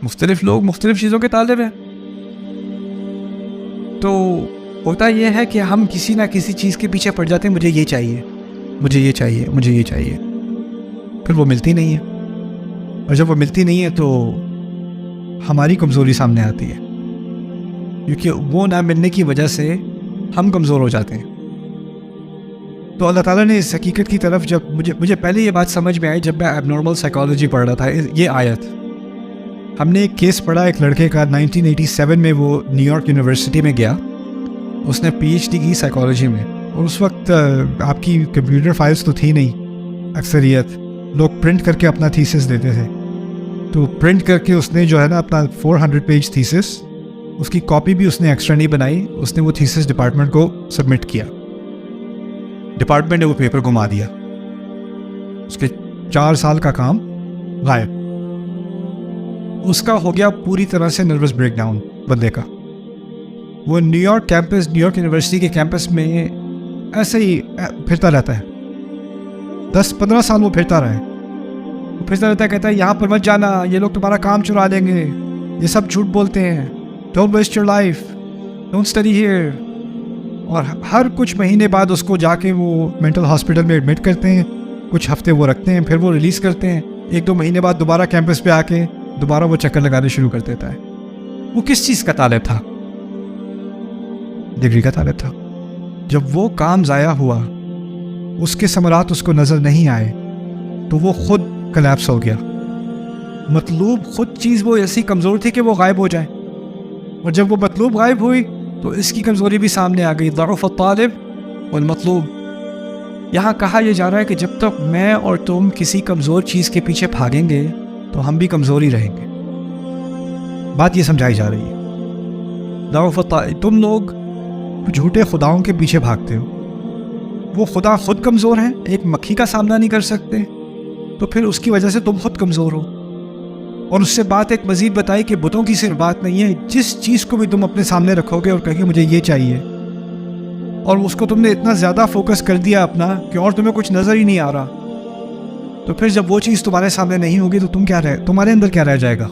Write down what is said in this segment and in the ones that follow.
مختلف لوگ مختلف چیزوں کے طالب ہیں. تو ہوتا یہ ہے کہ ہم کسی نہ کسی چیز کے پیچھے پڑ جاتے ہیں, مجھے یہ چاہیے, مجھے یہ چاہیے, مجھے یہ چاہیے, پھر وہ ملتی نہیں ہے. اور جب وہ ملتی نہیں ہے تو ہماری کمزوری سامنے آتی ہے, کیونکہ وہ نہ ملنے کی وجہ سے ہم کمزور ہو جاتے ہیں. تو اللہ تعالیٰ نے اس حقیقت کی طرف جب مجھے پہلے یہ بات سمجھ میں آئی جب میں ایب نارمل سائیکالوجی پڑھ رہا تھا. یہ آیت ہم نے ایک کیس پڑھا ایک لڑکے کا 1987 میں, وہ نیو یارک یونیورسٹی میں گیا, اس نے پی ایچ ڈی کی سائیکالوجی میں. اور اس وقت آپ کی کمپیوٹر فائلز تو تھی نہیں, اکثریت لوگ پرنٹ کر کے اپنا تھیسس دیتے تھے. تو پرنٹ کر کے اس نے جو ہے نا اپنا 400 پیج تھیسس, اس کی کاپی بھی اس نے ایکسٹرا نہیں بنائی, اس نے وہ تھیسس ڈپارٹمنٹ کو سبمٹ کیا. ڈپارٹمنٹ نے وہ پیپر گما دیا, اس کے 4 سال کا کام غائب. اس کا ہو گیا پوری طرح سے نروس بریک ڈاؤن بندے کا. وہ New York campus, New York university کے کیمپس میں ایسے ہی پھرتا رہتا ہے. 10-15 سال وہ پھرتا رہا ہے, وہ پھرتا رہتا ہے, کہتا ہے یہاں پر مت جانا, یہ لوگ تمہارا کام چرا لیں گے, یہ سب جھوٹ بولتے ہیں, don't waste your life, don't study here. اور ہر کچھ مہینے بعد اس کو جا کے وہ مینٹل ہاسپٹل میں ایڈمٹ کرتے ہیں, کچھ ہفتے وہ رکھتے ہیں, پھر وہ ریلیز کرتے ہیں. 1-2 مہینے بعد دوبارہ کیمپس پہ آ کے دوبارہ وہ چکر لگانے شروع کر دیتا ہے. وہ کس چیز کا طالب تھا؟ ڈگری کا طالب تھا. جب وہ کام ضائع ہوا, اس کے ثمرات اس کو نظر نہیں آئے, تو وہ خود کلیپس ہو گیا. مطلوب خود چیز وہ ایسی کمزور تھی کہ وہ غائب ہو جائے, اور جب وہ مطلوب غائب ہوئی تو اس کی کمزوری بھی سامنے آ گئی. ضعف الطالب والمطلوب. یہاں کہا یہ جا رہا ہے کہ جب تک میں اور تم کسی کمزور چیز کے پیچھے بھاگیں گے تو ہم بھی کمزور ہی رہیں گے. بات یہ سمجھائی جا رہی ہے. ضعف الطالب, تم لوگ جھوٹے خداؤں کے پیچھے بھاگتے ہو, وہ خدا خود کمزور ہیں, ایک مکھی کا سامنا نہیں کر سکتے, تو پھر اس کی وجہ سے تم خود کمزور ہو. اور اس سے بات ایک مزید بتائی کہ بتوں کی صرف بات نہیں ہے, جس چیز کو بھی تم اپنے سامنے رکھو گے اور کہو گے مجھے یہ چاہیے, اور اس کو تم نے اتنا زیادہ فوکس کر دیا اپنا کہ اور تمہیں کچھ نظر ہی نہیں آ رہا, تو پھر جب وہ چیز تمہارے سامنے نہیں ہوگی تو تمہارے اندر کیا رہ جائے گا؟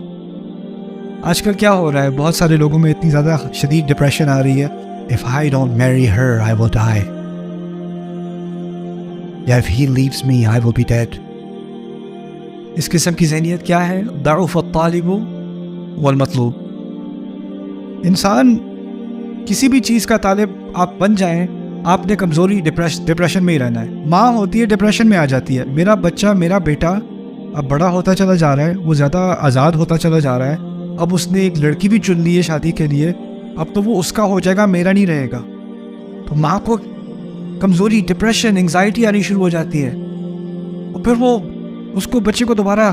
آج کل کیا ہو رہا ہے, بہت سارے لوگوں میں اتنی زیادہ شدید ڈپریشن آ رہی ہے. If I don't marry her, I will die. If he leaves me, I will be dead. اس قسم کی ذہنیت کیا ہے؟ ضعف الطالب والمطلوب. انسان کسی بھی چیز کا طالب آپ بن جائیں, آپ نے کمزوری ڈپریشن میں ہی رہنا ہے. ماں ہوتی ہے ڈپریشن میں آ جاتی ہے, میرا بچہ, میرا بیٹا اب بڑا ہوتا چلا جا رہا ہے, وہ زیادہ آزاد ہوتا چلا جا رہا ہے, اب اس نے ایک لڑکی بھی چن لی ہے شادی کے لیے, اب تو وہ اس کا ہو جائے گا, میرا نہیں رہے گا. تو ماں کو کمزوری, ڈپریشن, انگزائٹی آنی شروع ہو جاتی ہے, اور پھر وہ اس کو بچے کو دوبارہ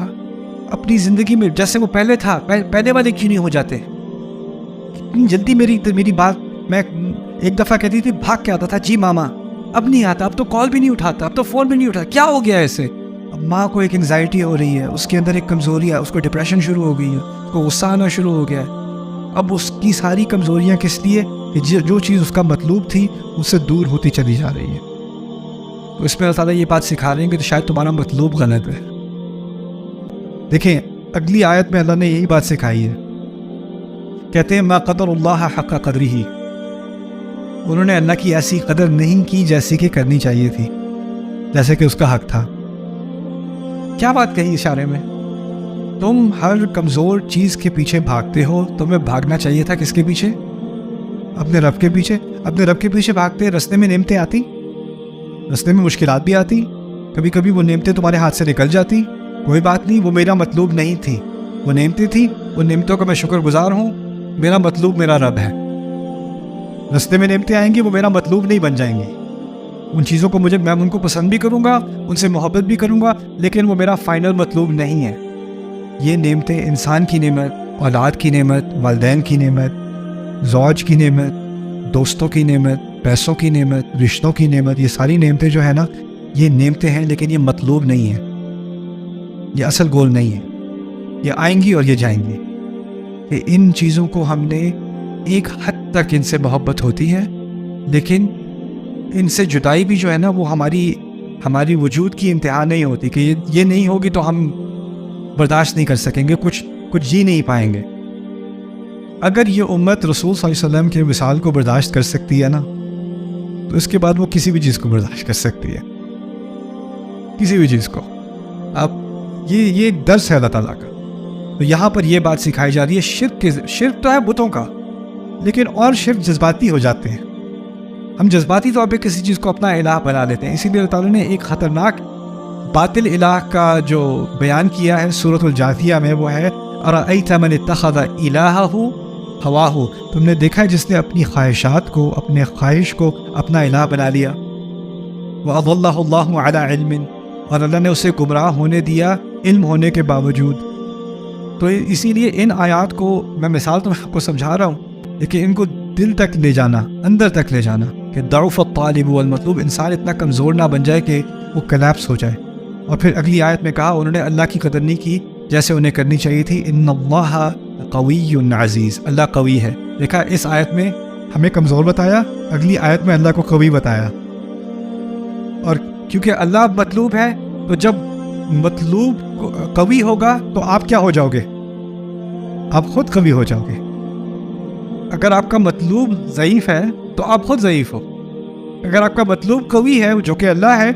اپنی زندگی میں جیسے وہ پہلے تھا, پہلے والے کیوں نہیں ہو جاتے؟ کتنی جلدی میری بات, میں ایک دفعہ کہتی تھی بھاگ کے آتا تھا جی ماما, اب نہیں آتا, اب تو کال بھی نہیں اٹھاتا, اب تو فون بھی نہیں اٹھاتا, کیا ہو گیا ایسے؟ اب ماں کو ایک انگزائٹی ہو رہی ہے, اس کے اندر ایک کمزوری ہے, اس کو ڈپریشن شروع ہو گئی ہے, اس کو غصہ آنا شروع ہو گیا ہے. اب اس کی ساری کمزوریاں کس لیے؟ کہ جو چیز اس کا مطلوب تھی اس سے دور ہوتی چلی جا رہی ہے. تو اس میں اللہ تعالیٰ یہ بات سکھا رہے ہیں کہ تو شاید تمہارا مطلوب غلط ہے. دیکھیں اگلی آیت میں اللہ نے یہی بات سکھائی ہے, کہتے ہیں ما قدر اللہ حق قدرہ, انہوں نے اللہ کی ایسی قدر نہیں کی جیسی کہ کرنی چاہیے تھی, جیسے کہ اس کا حق تھا. کیا بات کہی اشارے میں؟ تم ہر کمزور چیز کے پیچھے بھاگتے ہو, تمہیں بھاگنا چاہیے تھا کس کے پیچھے؟ اپنے رب کے پیچھے. اپنے رب کے پیچھے بھاگتے, رستے میں نعمتیں آتی, رستے میں مشکلات بھی آتی, کبھی کبھی وہ نعمتیں تمہارے ہاتھ سے نکل جاتی, کوئی بات نہیں, وہ میرا مطلوب نہیں تھی, وہ نعمتیں تھیں, ان نعمتوں کا میں شکر گزار ہوں, میرا مطلوب میرا رب ہے. رستے میں نعمتیں آئیں گی, وہ میرا مطلوب نہیں بن جائیں گی, ان چیزوں کو میں ان کو پسند بھی کروں گا, ان سے محبت بھی کروں گا, لیکن وہ میرا فائنل مطلوب نہیں ہے. یہ نعمتیں انسان کی نعمت, اولاد کی نعمت, والدین کی نعمت, زوج کی نعمت, دوستوں کی نعمت, پیسوں کی نعمت, رشتوں کی نعمت, یہ ساری نعمتیں جو ہے نا, یہ نعمتیں ہیں, لیکن یہ مطلوب نہیں ہے, یہ اصل گول نہیں ہے. یہ آئیں گی اور یہ جائیں گی. کہ ان چیزوں کو ہم نے ایک حد تک ان سے محبت ہوتی ہے, لیکن ان سے جدائی بھی جو ہے نا وہ ہماری وجود کی انتہا نہیں ہوتی, کہ یہ نہیں ہوگی تو ہم برداشت نہیں کر سکیں گے. کچھ جی نہیں پائیں گے۔ اگر یہ امت رسول صلی اللہ علیہ وسلم کے وصال کو برداشت کر سکتی ہے نا، تو اس کے بعد وہ کسی بھی چیز کو برداشت کر سکتی ہے، کسی بھی چیز کو۔ اب یہ ایک درس ہے اللہ تعالیٰ کا۔ تو یہاں پر یہ بات سکھائی جا رہی ہے شرک تو ہے بتوں کا، لیکن اور شرک جذباتی ہو جاتے ہیں۔ ہم جذباتی طور پہ کسی چیز کو اپنا الہ بنا لیتے ہیں۔ اسی لیے اللہ تعالیٰ نے ایک خطرناک باطل الہ کا جو بیان کیا ہے سورۃ الجاثیہ میں، وہ ہے ارأیت من اتخذ الہہ ہواہ، تم نے دیکھا ہے جس نے اپنی خواہشات کو، اپنے خواہش کو اپنا الہ بنا لیا۔ وَأَضَلَّهُ اللَّهُ عَلَىٰ عِلْمٍ، اور اللہ نے اسے گمراہ ہونے دیا علم ہونے کے باوجود۔ تو اسی لیے ان آیات کو میں مثال تو آپ کو سمجھا رہا ہوں، لیکن ان کو دل تک لے جانا، اندر تک لے جانا، کہ ضعف الطالب والمطلوب، انسان اتنا کمزور نہ بن جائے کہ وہ کلیپس ہو جائے۔ اور پھر اگلی آیت میں کہا انہوں نے اللہ کی قدر نہیں کی جیسے انہیں کرنی چاہیے تھی۔ ان اللہ قوی عزیز، اللہ قوی ہے۔ دیکھا اس آیت میں ہمیں کمزور بتایا، اگلی آیت میں اللہ کو قوی بتایا۔ اور کیونکہ اللہ مطلوب ہے، تو جب مطلوب قوی ہوگا تو آپ کیا ہو جاؤ گے؟ آپ خود قوی ہو جاؤ گے۔ اگر آپ کا مطلوب ضعیف ہے تو آپ خود ضعیف ہو، اگر آپ کا مطلوب قوی ہے جو کہ اللہ ہے،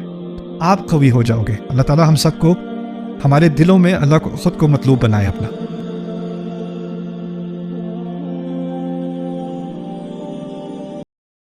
آپ قوی ہو جاؤ گے۔ اللہ تعالیٰ ہم سب کو، ہمارے دلوں میں اللہ کو خود کو مطلوب بنائے اپنا۔